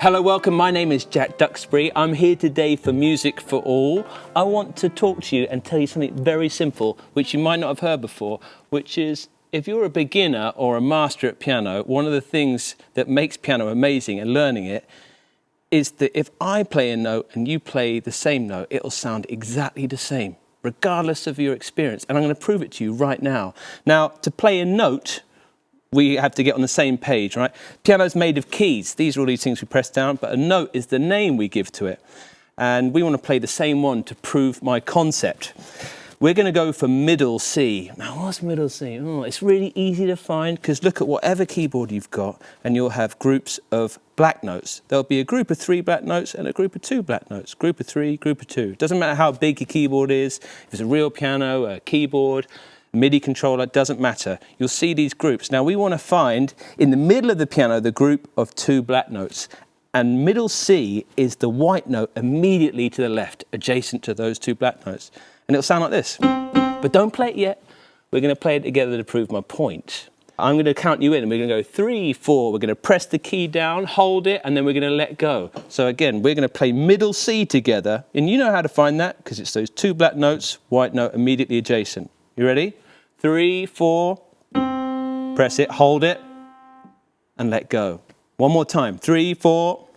Hello, welcome. My name is Jack Duxbury. I'm here today for Music for All. I want to talk to you and tell you something very simple, which you might not have heard before, which is if you're a beginner or a master at piano, one of the things that makes piano amazing and learning it is that if I play a note and you play the same note, it'll sound exactly the same, regardless of your experience. And I'm going to prove it to you right now. Now, to play a note, we have to get on the same page, right? Piano's made of keys. These are all these things we press down, but a note is the name we give to it. And we want to play the same one to prove my concept. We're going to go for middle C. Now, what's middle C? Oh, it's really easy to find because look at whatever keyboard you've got and you'll have groups of black notes. There'll be a group of 3 black notes and a group of 2 black notes. Group of 3, group of 2. Doesn't matter how big your keyboard is, if it's a real piano, a keyboard, MIDI controller, doesn't matter. You'll see these groups. Now we want to find in the middle of the piano the group of 2 black notes, and middle C is the white note immediately to the left, adjacent to those 2 black notes. And it'll sound like this. But don't play it yet. We're going to play it together to prove my point. I'm going to count you in and we're going to go 3, 4. We're going to press the key down, hold it, and then we're going to let go. So again, we're going to play middle C together. And you know how to find that because it's those 2 black notes, white note immediately adjacent. You ready? 3, 4, press it, hold it, and let go. One more time, 3, 4.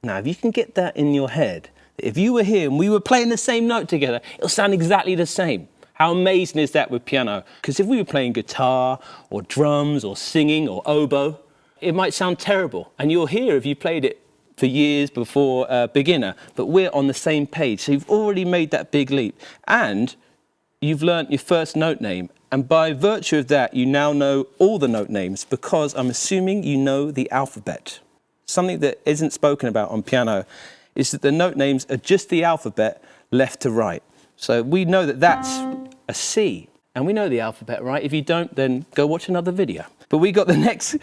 Now, if you can get that in your head, if you were here and we were playing the same note together, it'll sound exactly the same. How amazing is that with piano? Because if we were playing guitar or drums or singing or oboe, it might sound terrible. And you'll hear if you played it for years before a beginner, but we're on the same page. So you've already made that big leap. And you've learnt your first note name, and by virtue of that, you now know all the note names because I'm assuming you know the alphabet. Something that isn't spoken about on piano is that the note names are just the alphabet left to right. So we know that that's a C, and we know the alphabet, right? If you don't, then go watch another video. But we got the next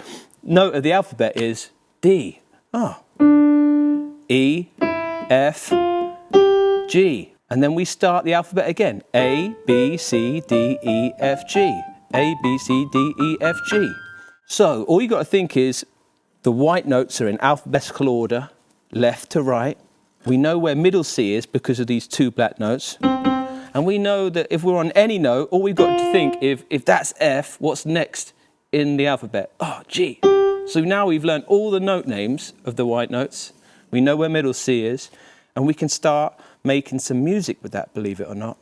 note of the alphabet is D. Oh. E, F, G. And then we start the alphabet again. A, B, C, D, E, F, G. A, B, C, D, E, F, G. So all you've got to think is the white notes are in alphabetical order, left to right. We know where middle C is because of these 2 black notes. And we know that if we're on any note, all we've got to think if that's F, what's next in the alphabet? Oh, G. So now we've learned all the note names of the white notes. We know where middle C is, and we can start making some music with that, believe it or not.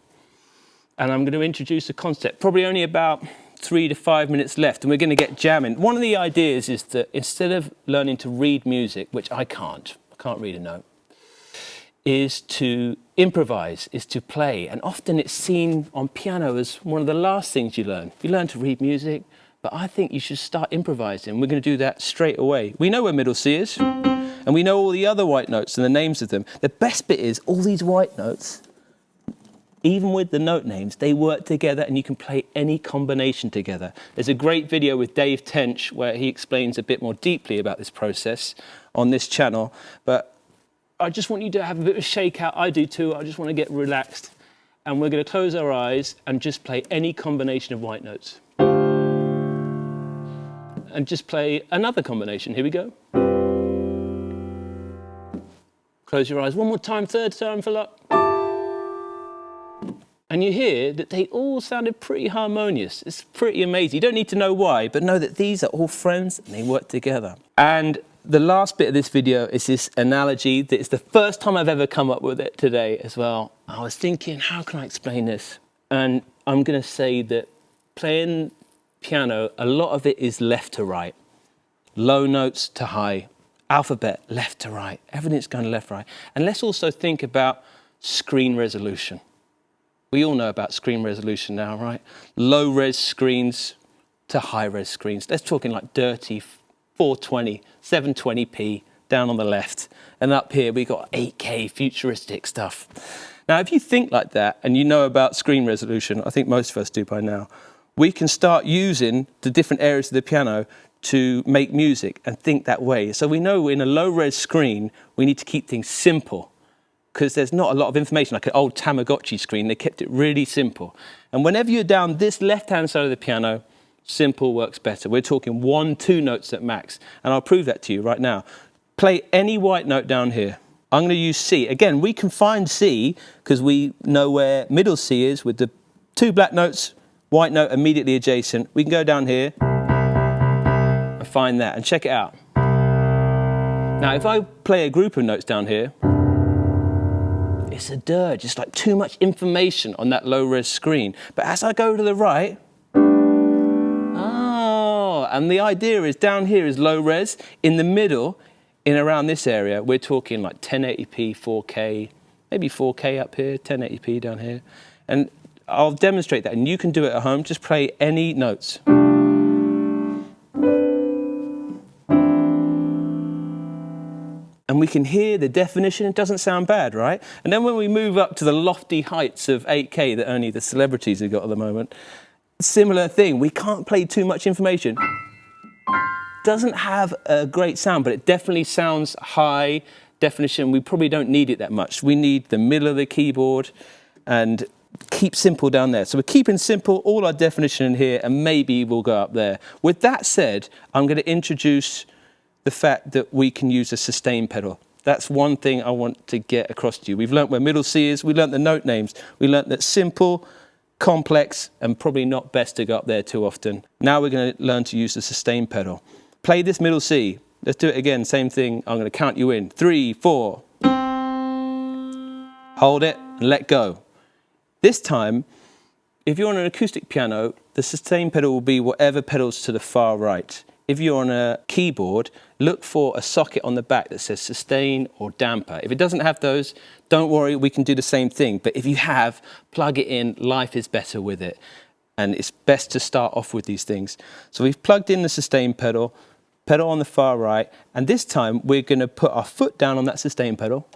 And I'm going to introduce a concept, probably only about 3 to 5 minutes left, and we're going to get jamming. One of the ideas is that instead of learning to read music, which I can't read a note, is to improvise, is to play. And often it's seen on piano as one of the last things you learn. You learn to read music, but I think you should start improvising. We're going to do that straight away. We know where middle C is. And we know all the other white notes and the names of them. The best bit is all these white notes, even with the note names, they work together and you can play any combination together. There's a great video with Dave Tench where he explains a bit more deeply about this process on this channel. But I just want you to have a bit of a shakeout. I do too. I just want to get relaxed. And we're going to close our eyes and just play any combination of white notes. And just play another combination. Here we go. Close your eyes one more time, third time for luck. And you hear that they all sounded pretty harmonious. It's pretty amazing. You don't need to know why, but know that these are all friends and they work together. And the last bit of this video is this analogy that it's the first time I've ever come up with it today as well. I was thinking, how can I explain this? And I'm going to say that playing piano, a lot of it is left to right. Low notes to high. Alphabet, left to right. Everything's going left, right. And let's also think about screen resolution. We all know about screen resolution now, right? Low-res screens to high-res screens. Let's talk in like dirty 420, 720p down on the left. And up here, we got 8K futuristic stuff. Now, if you think like that and you know about screen resolution, I think most of us do by now, we can start using the different areas of the piano to make music and think that way. So we know in a low-res screen, we need to keep things simple because there's not a lot of information, like an old Tamagotchi screen. They kept it really simple. And whenever you're down this left-hand side of the piano, simple works better. We're talking 1, 2 notes at max. And I'll prove that to you right now. Play any white note down here. I'm going to use C. Again, we can find C because we know where middle C is with the 2 black notes, white note immediately adjacent. We can go down here and find that and check it out. Now, if I play a group of notes down here, it's a dirge. It's like too much information on that low-res screen. But as I go to the right, and the idea is down here is low-res. In the middle, in around this area, we're talking like 1080p, 4K, maybe 4K up here, 1080p down here. And I'll demonstrate that, and you can do it at home. Just play any notes. And we can hear the definition. It doesn't sound bad, right? And then when we move up to the lofty heights of 8K that only the celebrities have got at the moment, similar thing. We can't play too much information. Doesn't have a great sound, but it definitely sounds high definition. We probably don't need it that much. We need the middle of the keyboard and keep simple down there. So we're keeping simple, all our definition in here, and maybe we'll go up there. With that said, I'm going to introduce the fact that we can use a sustain pedal. That's one thing I want to get across to you. We've learnt where middle C is, we learnt the note names, we learnt that simple, complex, and probably not best to go up there too often. Now we're going to learn to use the sustain pedal. Play this middle C. Let's do it again, same thing. I'm going to count you in. 3, 4. Hold it and let go. This time, if you're on an acoustic piano, the sustain pedal will be whatever pedal's to the far right. If you're on a keyboard, look for a socket on the back that says sustain or damper. If it doesn't have those, don't worry, we can do the same thing. But if you have, plug it in, life is better with it. And it's best to start off with these things. So we've plugged in the sustain pedal on the far right, and this time we're going to put our foot down on that sustain pedal,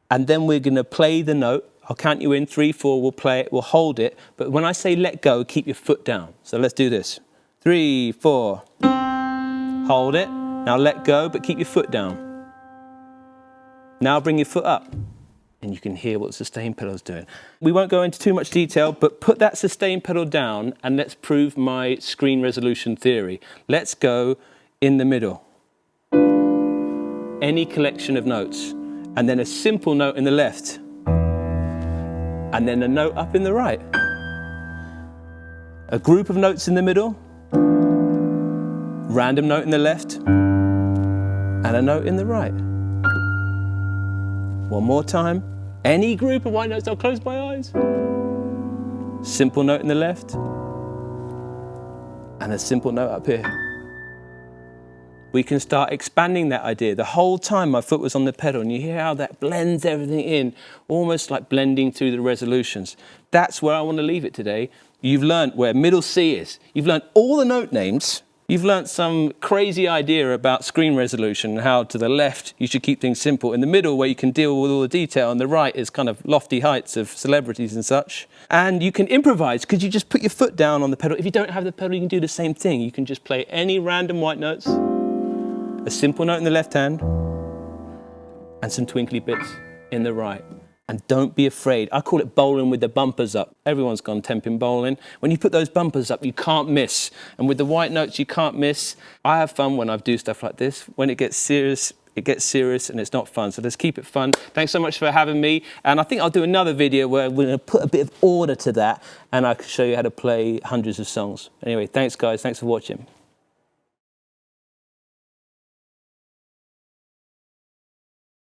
and then we're going to play the note. I'll count you in, 3, 4, we'll play it, we'll hold it, but when I say let go, keep your foot down. So let's do this. 3, 4. Hold it. Now let go, but keep your foot down. Now bring your foot up, and you can hear what the sustain pedal is doing. We won't go into too much detail, but put that sustain pedal down, and let's prove my screen resolution theory. Let's go in the middle. Any collection of notes, and then a simple note in the left, and then a note up in the right. A group of notes in the middle, random note in the left, and a note in the right. One more time. Any group of white notes, I'll close my eyes. Simple note in the left, and a simple note up here. We can start expanding that idea. The whole time my foot was on the pedal, and you hear how that blends everything in, almost like blending through the resolutions. That's where I want to leave it today. You've learned where middle C is. You've learned all the note names. You've learnt some crazy idea about screen resolution, how to the left you should keep things simple. In the middle, where you can deal with all the detail, and the right is kind of lofty heights of celebrities and such. And you can improvise because you just put your foot down on the pedal. If you don't have the pedal, you can do the same thing. You can just play any random white notes, a simple note in the left hand, and some twinkly bits in the right. And don't be afraid. I call it bowling with the bumpers up. Everyone's gone temping bowling. When you put those bumpers up, you can't miss. And with the white notes, you can't miss. I have fun when I do stuff like this. When it gets serious and it's not fun. So let's keep it fun. Thanks so much for having me. And I think I'll do another video where we're going to put a bit of order to that, and I can show you how to play hundreds of songs. Anyway, thanks guys. Thanks for watching.